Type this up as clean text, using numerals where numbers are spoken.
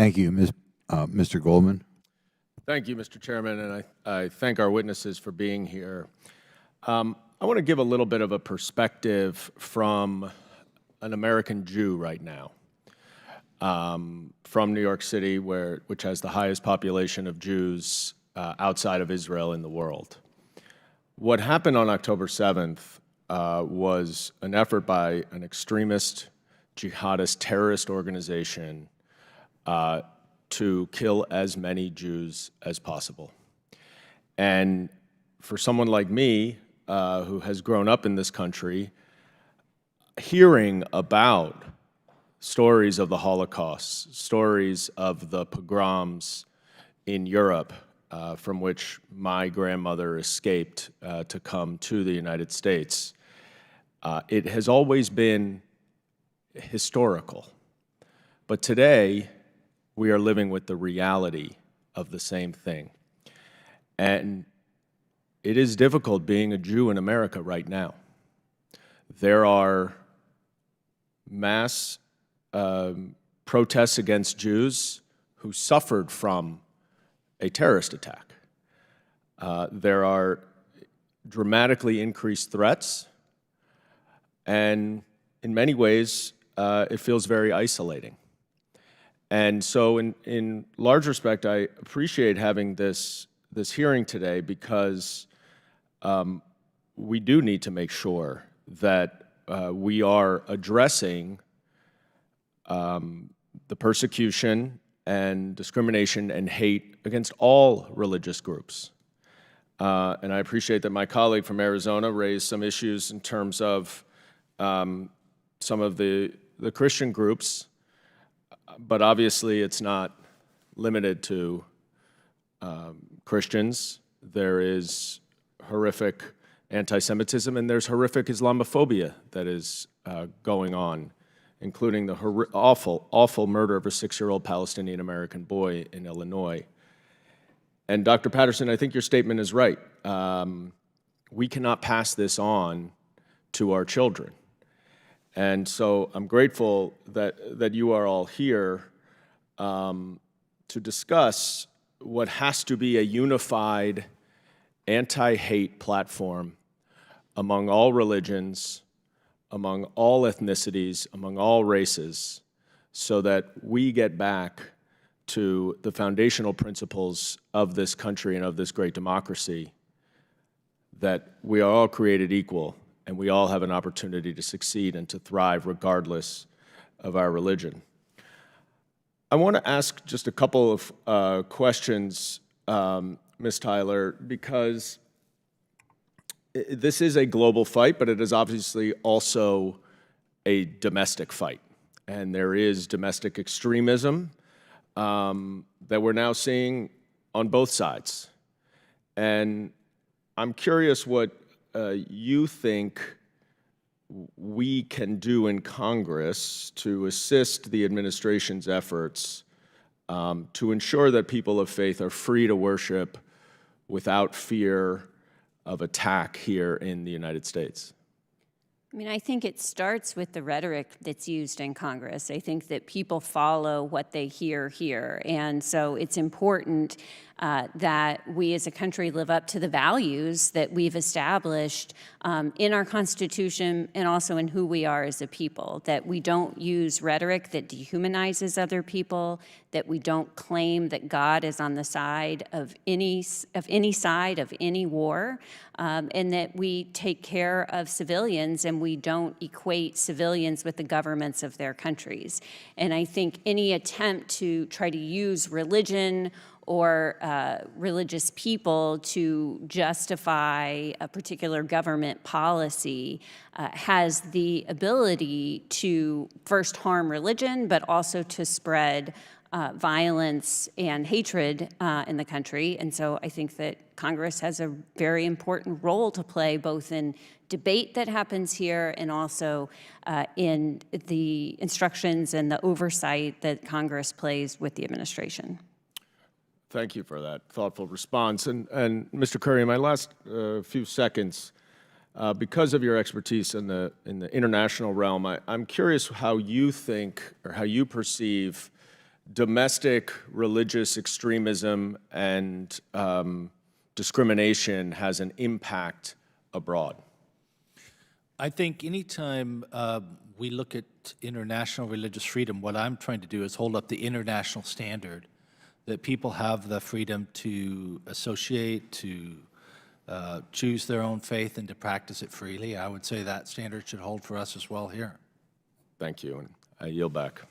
Thank you, Mr. Goldman. Thank you, Mr. Chairman, and I thank our witnesses for being here. I want to give a little bit of a perspective from an American Jew right now, from New York City, which has the highest population of Jews outside of Israel in the world. What happened on October 7th was an effort by an extremist, jihadist, terrorist organization to kill as many Jews as possible. And for someone like me, who has grown up in this country, hearing about stories of the Holocaust, stories of the pogroms in Europe, from which my grandmother escaped to come to the United States, it has always been historical. But today, we are living with the reality of the same thing. And it is difficult being a Jew in America right now. There are mass protests against Jews who suffered from a terrorist attack. There are dramatically increased threats, and in many ways, it feels very isolating. And so in large respect, I appreciate having this hearing today because we do need to make sure that we are addressing the persecution and discrimination and hate against all religious groups. And I appreciate that my colleague from Arizona raised some issues in terms of some of the Christian groups, but obviously it's not limited to Christians. There is horrific anti-Semitism and there's horrific Islamophobia that is going on, including the awful murder of a 6-year-old Palestinian-American boy in Illinois. And Dr. Patterson, I think your statement is right. We cannot pass this on to our children. And so I'm grateful that you are all here to discuss what has to be a unified anti-hate platform among all religions, among all ethnicities, among all races, so that we get back to the foundational principles of this country and of this great democracy, that we are all created equal and we all have an opportunity to succeed and to thrive regardless of our religion. I want to ask just a couple of questions, Ms. Tyler, because this is a global fight, but it is obviously also a domestic fight. And there is domestic extremism that we're now seeing on both sides. And I'm curious what you think we can do in Congress to assist the administration's efforts to ensure that people of faith are free to worship without fear of attack here in the United States. I mean, I think it starts with the rhetoric that's used in Congress. I think that people follow what they hear here. And so it's important that we as a country live up to the values that we've established in our Constitution and also in who we are as a people, that we don't use rhetoric that dehumanizes other people, that we don't claim that God is on the side of any side of any war, and that we take care of civilians and we don't equate civilians with the governments of their countries. And I think any attempt to try to use religion or religious people to justify a particular government policy has the ability to first harm religion, but also to spread violence and hatred in the country. And so I think that Congress has a very important role to play, both in debate that happens here and also in the instructions and the oversight that Congress plays with the administration. Thank you for that thoughtful response. And Mr. Curry, in my last few seconds, because of your expertise in the international realm, I'm curious how you think or how you perceive domestic religious extremism and discrimination has an impact abroad? I think anytime we look at international religious freedom, what I'm trying to do is hold up the international standard that people have the freedom to associate, to choose their own faith, and to practice it freely. I would say that standard should hold for us as well here. Thank you, and I yield back.